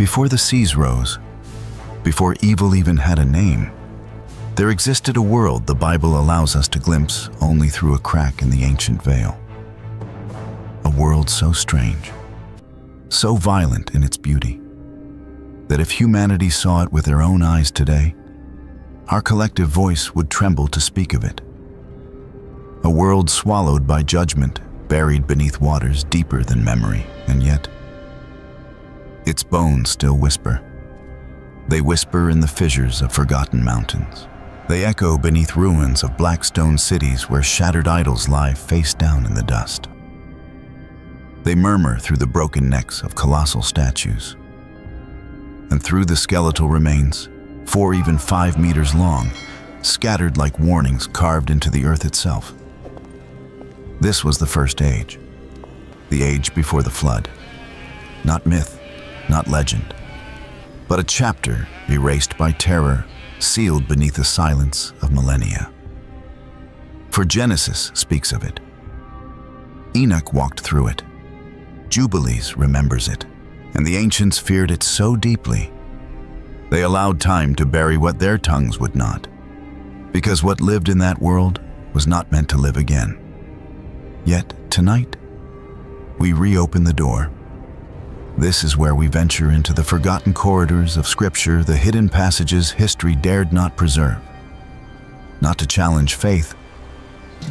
Before the seas rose, before evil even had a name, there existed a world the Bible allows us to glimpse only through a crack in the ancient veil. A world so strange, so violent in its beauty, that if humanity saw it with their own eyes today, our collective voice would tremble to speak of it. A world swallowed by judgment, buried beneath waters deeper than memory, and yet its bones still whisper. They whisper in the fissures of forgotten mountains. They echo beneath ruins of black stone cities where shattered idols lie face down in the dust. They murmur through the broken necks of colossal statues. And through the skeletal remains, 4 even 5 meters long, scattered like warnings carved into the earth itself. This was the first age, the age before the flood. Not myth, not legend, but a chapter erased by terror, sealed beneath the silence of millennia. For Genesis speaks of it. Enoch walked through it. Jubilees remembers it, and the ancients feared it so deeply, they allowed time to bury what their tongues would not, because what lived in that world was not meant to live again. Yet tonight, we reopen the door. This is where we venture into the forgotten corridors of Scripture, the hidden passages history dared not preserve. Not to challenge faith,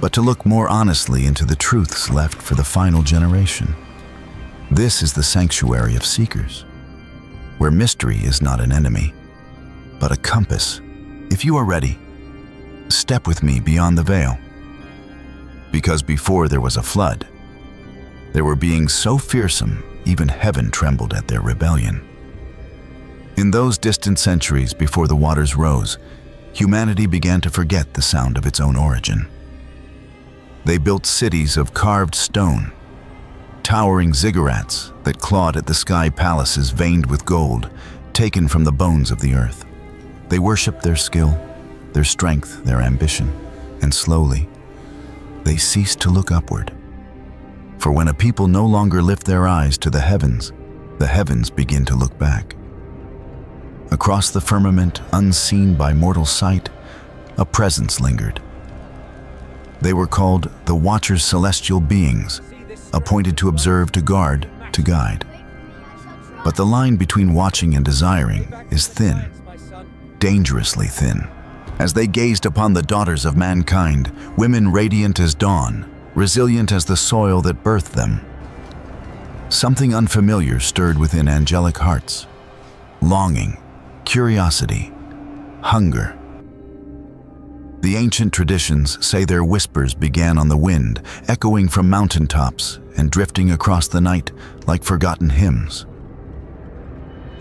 but to look more honestly into the truths left for the final generation. This is the sanctuary of seekers, where mystery is not an enemy, but a compass. If you are ready, step with me beyond the veil. Because before there was a flood, there were beings so fearsome, even heaven trembled at their rebellion. In those distant centuries before the waters rose, humanity began to forget the sound of its own origin. They built cities of carved stone, towering ziggurats that clawed at the sky palaces veined with gold, taken from the bones of the earth. They worshipped their skill, their strength, their ambition, and slowly, they ceased to look upward. For when a people no longer lift their eyes to the heavens begin to look back. Across the firmament, unseen by mortal sight, a presence lingered. They were called the Watchers, celestial beings, appointed to observe, to guard, to guide. But the line between watching and desiring is thin, dangerously thin. As they gazed upon the daughters of mankind, women radiant as dawn, resilient as the soil that birthed them, something unfamiliar stirred within angelic hearts. Longing, curiosity, hunger. The ancient traditions say their whispers began on the wind, echoing from mountaintops and drifting across the night like forgotten hymns.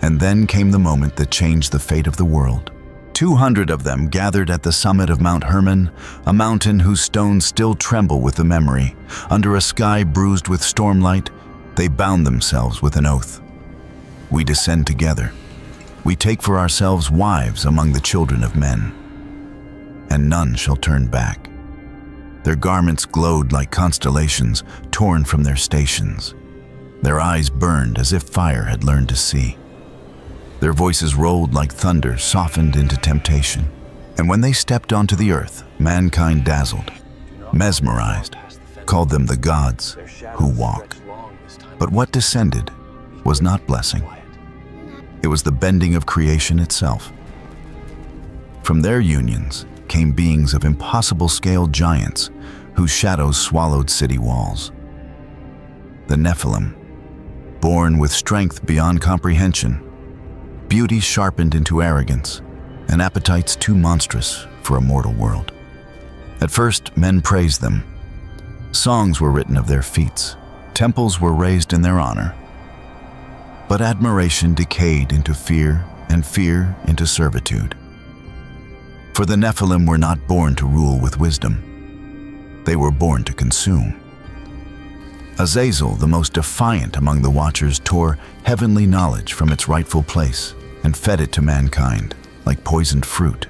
And then came the moment that changed the fate of the world. 200 of them gathered at the summit of Mount Hermon, a mountain whose stones still tremble with the memory. Under a sky bruised with stormlight, they bound themselves with an oath. We descend together. We take for ourselves wives among the children of men, and none shall turn back. Their garments glowed like constellations torn from their stations. Their eyes burned as if fire had learned to see. Their voices rolled like thunder, softened into temptation. And when they stepped onto the earth, mankind dazzled, mesmerized, called them the gods who walk. But what descended was not blessing. It was the bending of creation itself. From their unions came beings of impossible scale, giants whose shadows swallowed city walls. The Nephilim, born with strength beyond comprehension, beauty sharpened into arrogance, and appetites too monstrous for a mortal world. At first, men praised them. Songs were written of their feats. Temples were raised in their honor. But admiration decayed into fear, and fear into servitude. For the Nephilim were not born to rule with wisdom. They were born to consume. Azazel, the most defiant among the Watchers, tore heavenly knowledge from its rightful place and fed it to mankind like poisoned fruit.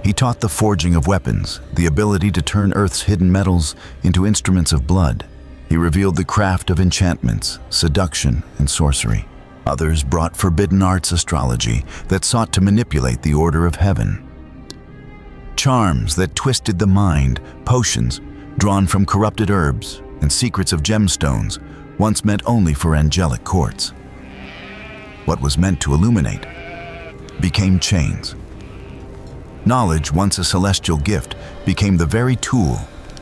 He taught the forging of weapons, the ability to turn Earth's hidden metals into instruments of blood. He revealed the craft of enchantments, seduction, and sorcery. Others brought forbidden arts astrology that sought to manipulate the order of heaven. Charms that twisted the mind, potions drawn from corrupted herbs, and secrets of gemstones once meant only for angelic courts. What was meant to illuminate became chains. Knowledge, once a celestial gift, became the very tool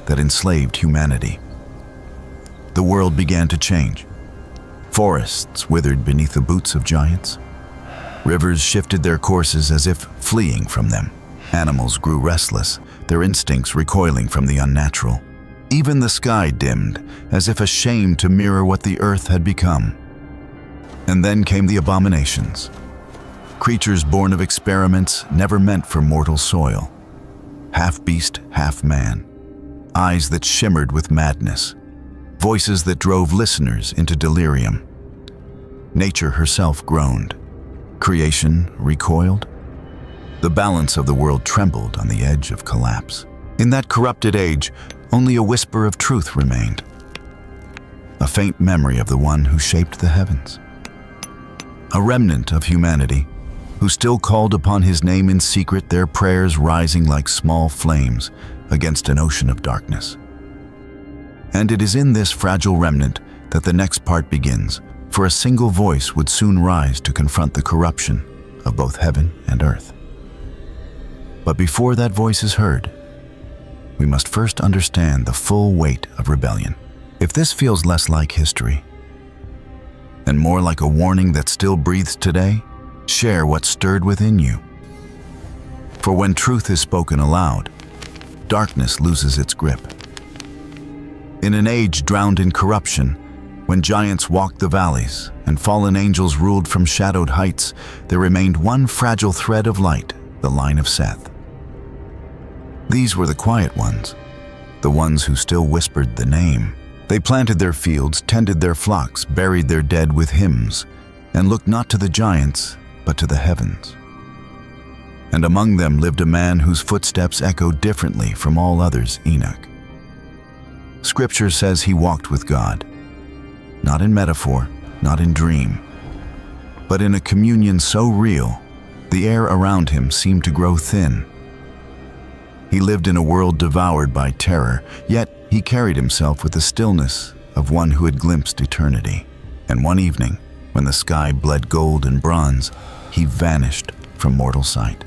that enslaved humanity. The world began to change. Forests withered beneath the boots of giants. Rivers shifted their courses as if fleeing from them. Animals grew restless, their instincts recoiling from the unnatural. Even the sky dimmed, as if ashamed to mirror what the earth had become. And then came the abominations. Creatures born of experiments never meant for mortal soil. Half beast, half man. Eyes that shimmered with madness. Voices that drove listeners into delirium. Nature herself groaned. Creation recoiled. The balance of the world trembled on the edge of collapse. In that corrupted age, only a whisper of truth remained. A faint memory of the one who shaped the heavens. A remnant of humanity who still called upon his name in secret, their prayers rising like small flames against an ocean of darkness. And it is in this fragile remnant that the next part begins, for a single voice would soon rise to confront the corruption of both heaven and earth. But before that voice is heard, we must first understand the full weight of rebellion. If this feels less like history and more like a warning that still breathes today, share what stirred within you. For when truth is spoken aloud, darkness loses its grip. In an age drowned in corruption, when giants walked the valleys and fallen angels ruled from shadowed heights, there remained one fragile thread of light, the line of Seth. These were the quiet ones, the ones who still whispered the name. They planted their fields, tended their flocks, buried their dead with hymns, and looked not to the giants, but to the heavens. And among them lived a man whose footsteps echoed differently from all others, Enoch. Scripture says he walked with God, not in metaphor, not in dream, but in a communion so real, the air around him seemed to grow thin. He lived in a world devoured by terror, yet he carried himself with the stillness of one who had glimpsed eternity. And one evening, when the sky bled gold and bronze, he vanished from mortal sight.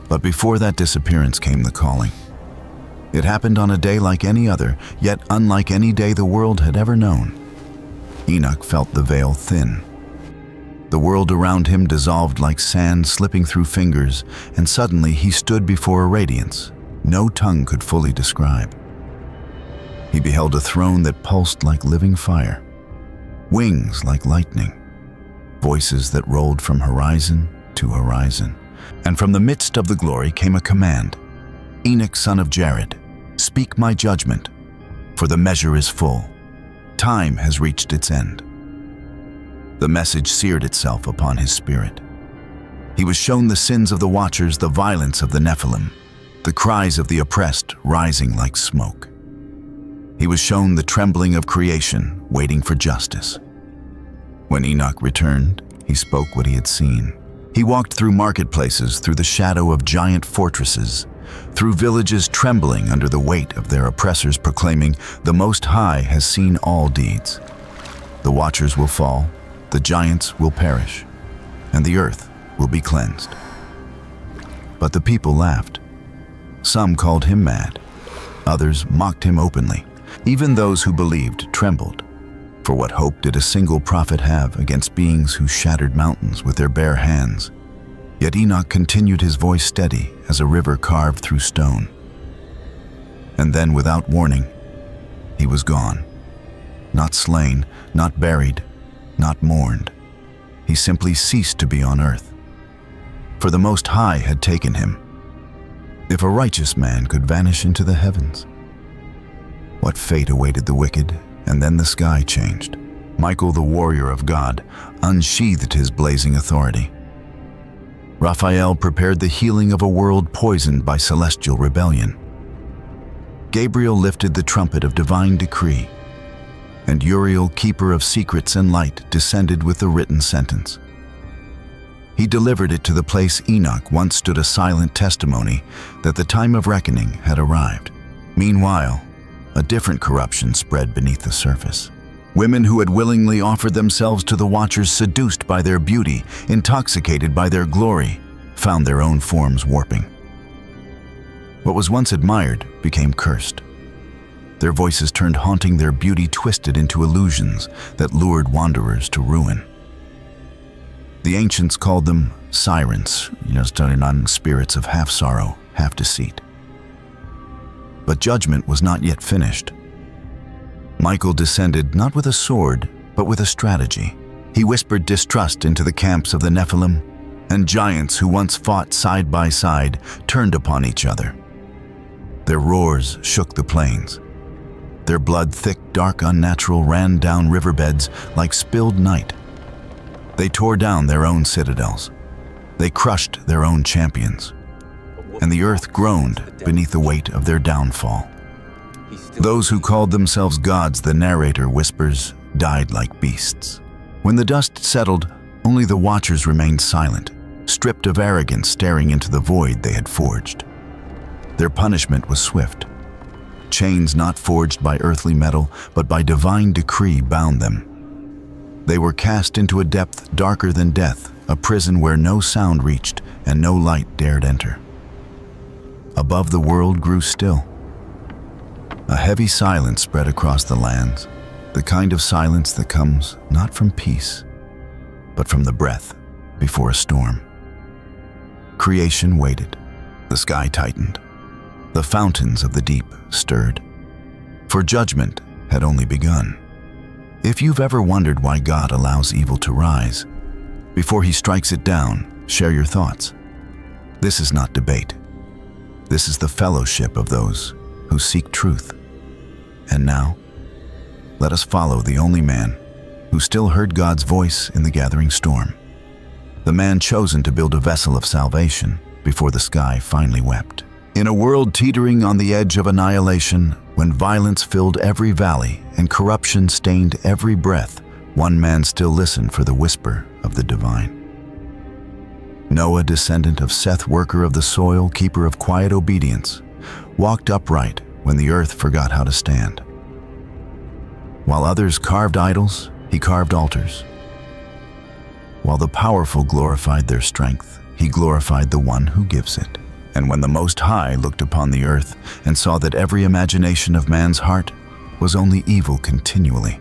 But before that disappearance came the calling. It happened on a day like any other, yet unlike any day the world had ever known. Enoch felt the veil thin. The world around him dissolved like sand slipping through fingers, and suddenly he stood before a radiance no tongue could fully describe. He beheld a throne that pulsed like living fire, wings like lightning, voices that rolled from horizon to horizon. And from the midst of the glory came a command, "Enoch, son of Jared, speak my judgment, for the measure is full. Time has reached its end." The message seared itself upon his spirit. He was shown the sins of the watchers, the violence of the Nephilim, the cries of the oppressed rising like smoke. He was shown the trembling of creation, waiting for justice. When Enoch returned, he spoke what he had seen. He walked through marketplaces, through the shadow of giant fortresses, through villages trembling under the weight of their oppressors, proclaiming, "The Most High has seen all deeds. The watchers will fall, the giants will perish, and the earth will be cleansed." But the people laughed. Some called him mad. Others mocked him openly. Even those who believed trembled. For what hope did a single prophet have against beings who shattered mountains with their bare hands? Yet Enoch continued, his voice steady as a river carved through stone. And then, without warning, he was gone. Not slain, not buried, not mourned. He simply ceased to be on earth. For the Most High had taken him. If a righteous man could vanish into the heavens, what fate awaited the wicked? And then the sky changed. Michael, the warrior of God, unsheathed his blazing authority. Raphael prepared the healing of a world poisoned by celestial rebellion. Gabriel lifted the trumpet of divine decree. and Uriel, keeper of secrets and light, descended with the written sentence. He delivered it to the place Enoch once stood, a silent testimony that the time of reckoning had arrived. Meanwhile, a different corruption spread beneath the surface. Women who had willingly offered themselves to the watchers, seduced by their beauty, intoxicated by their glory, found their own forms warping. What was once admired became cursed. Their voices turned haunting, their beauty twisted into illusions that lured wanderers to ruin. The ancients called them sirens, studying on spirits of half sorrow, half deceit. But judgment was not yet finished. Michael descended not with a sword, but with a strategy. He whispered distrust into the camps of the Nephilim, and giants who once fought side by side turned upon each other. Their roars shook the plains. Their blood, thick, dark, unnatural, ran down riverbeds like spilled night. They tore down their own citadels. They crushed their own champions. And the earth groaned beneath the weight of their downfall. Those who called themselves gods, the narrator whispers, died like beasts. When the dust settled, only the watchers remained silent, stripped of arrogance, staring into the void they had forged. Their punishment was swift. Chains not forged by earthly metal, but by divine decree bound them. They were cast into a depth darker than death, a prison where no sound reached and no light dared enter. Above, the world grew still. A heavy silence spread across the lands, the kind of silence that comes not from peace, but from the breath before a storm. Creation waited. The sky tightened. The fountains of the deep stirred. For judgment had only begun. If you've ever wondered why God allows evil to rise, before he strikes it down, share your thoughts. This is not debate. This is the fellowship of those who seek truth. And now, let us follow the only man who still heard God's voice in the gathering storm. The man chosen to build a vessel of salvation before the sky finally wept. In a world teetering on the edge of annihilation, when violence filled every valley and corruption stained every breath, one man still listened for the whisper of the divine. Noah, descendant of Seth, worker of the soil, keeper of quiet obedience, walked upright when the earth forgot how to stand. While others carved idols, he carved altars. While the powerful glorified their strength, he glorified the one who gives it. And when the Most High looked upon the earth and saw that every imagination of man's heart was only evil continually,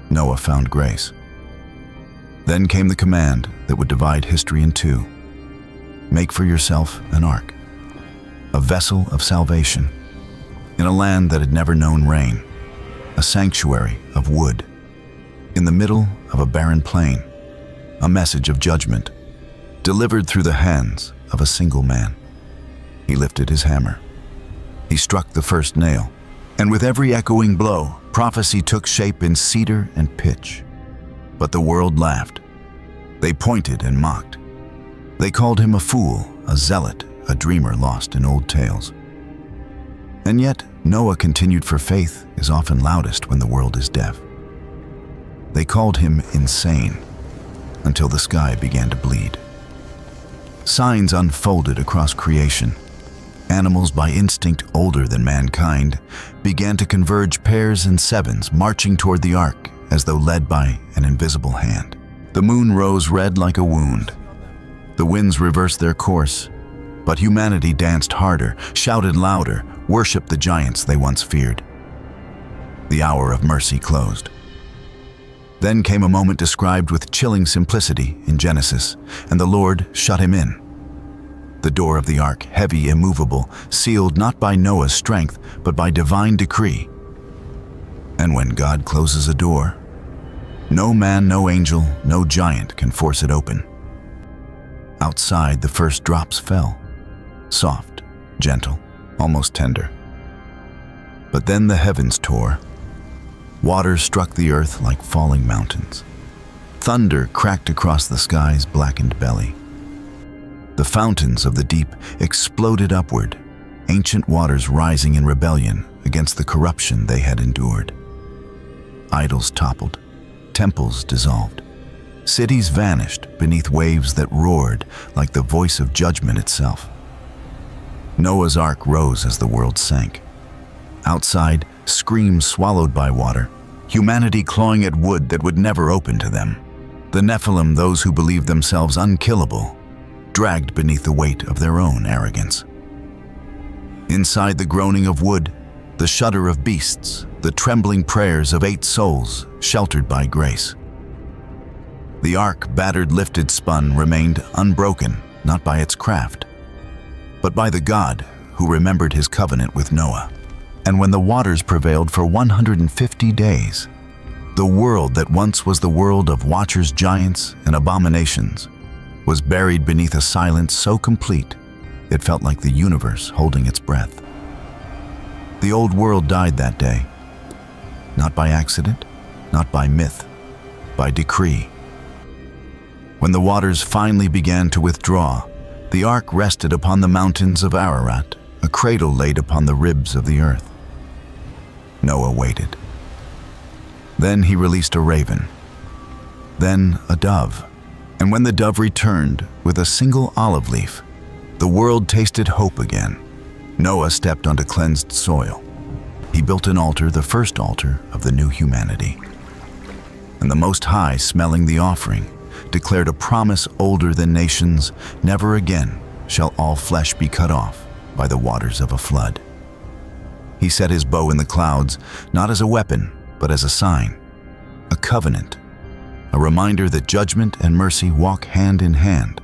Noah found grace. Then came the command that would divide history in two. Make for yourself an ark, a vessel of salvation, in a land that had never known rain, a sanctuary of wood, in the middle of a barren plain, a message of judgment, delivered through the hands of a single man. He lifted his hammer. He struck the first nail, and with every echoing blow, prophecy took shape in cedar and pitch. But the world laughed. They pointed and mocked. They called him a fool, a zealot, a dreamer lost in old tales. And yet, Noah continued, for faith is often loudest when the world is deaf. They called him insane, until the sky began to bleed. Signs unfolded across creation. Animals by instinct older than mankind began to converge, pairs and sevens, marching toward the ark as though led by an invisible hand. The moon rose red like a wound. The winds reversed their course, but humanity danced harder, shouted louder, worshipped the giants they once feared. The hour of mercy closed. Then came a moment described with chilling simplicity in Genesis, and the Lord shut him in. The door of the ark, heavy, immovable, sealed not by Noah's strength, but by divine decree. And when God closes a door, no man, no angel, no giant can force it open. Outside, the first drops fell, soft, gentle, almost tender. But then the heavens tore. Waters struck the earth like falling mountains. Thunder cracked across the sky's blackened belly. The fountains of the deep exploded upward, ancient waters rising in rebellion against the corruption they had endured. Idols toppled, temples dissolved, cities vanished beneath waves that roared like the voice of judgment itself. Noah's Ark rose as the world sank. Outside, screams swallowed by water, humanity clawing at wood that would never open to them. The Nephilim, those who believed themselves unkillable, dragged beneath the weight of their own arrogance. Inside the groaning of wood, the shudder of beasts, the trembling prayers of 8 souls sheltered by grace. The ark, battered, lifted, spun, remained unbroken, not by its craft, but by the God who remembered his covenant with Noah. And when the waters prevailed for 150 days, the world that once was the world of watchers, giants, and abominations was buried beneath a silence so complete it felt like the universe holding its breath. The old world died that day, not by accident, not by myth, by decree. When the waters finally began to withdraw, the ark rested upon the mountains of Ararat, a cradle laid upon the ribs of the earth. Noah waited. Then he released a raven, then a dove. And when the dove returned with a single olive leaf, the world tasted hope again. Noah stepped onto cleansed soil. He built an altar, the first altar of the new humanity. And the Most High, smelling the offering, declared a promise older than nations: never again shall all flesh be cut off by the waters of a flood. He set his bow in the clouds, not as a weapon, but as a sign, a covenant, a reminder that judgment and mercy walk hand in hand,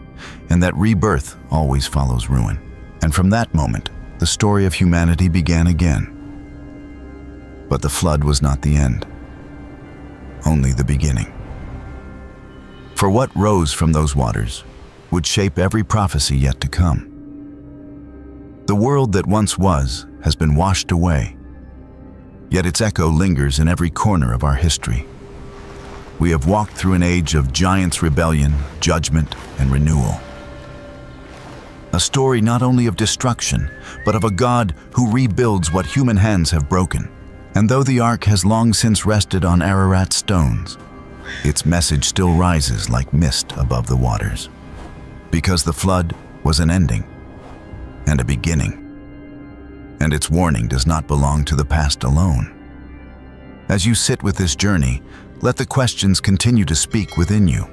and that rebirth always follows ruin. And from that moment, the story of humanity began again. But the flood was not the end, only the beginning. For what rose from those waters would shape every prophecy yet to come. The world that once was has been washed away, yet its echo lingers in every corner of our history. We have walked through an age of giants' rebellion, judgment, and renewal. A story not only of destruction, but of a God who rebuilds what human hands have broken. And though the ark has long since rested on Ararat stones, its message still rises like mist above the waters. Because the flood was an ending and a beginning. And its warning does not belong to the past alone. As you sit with this journey, let the questions continue to speak within you.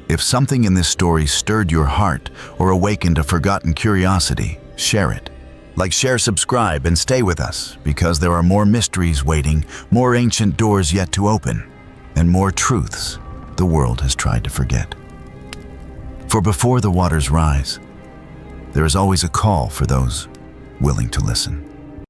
If something in this story stirred your heart or awakened a forgotten curiosity, share it. Like, share, subscribe, and stay with us, because there are more mysteries waiting, more ancient doors yet to open, and more truths the world has tried to forget. For before the waters rise, there is always a call for those willing to listen.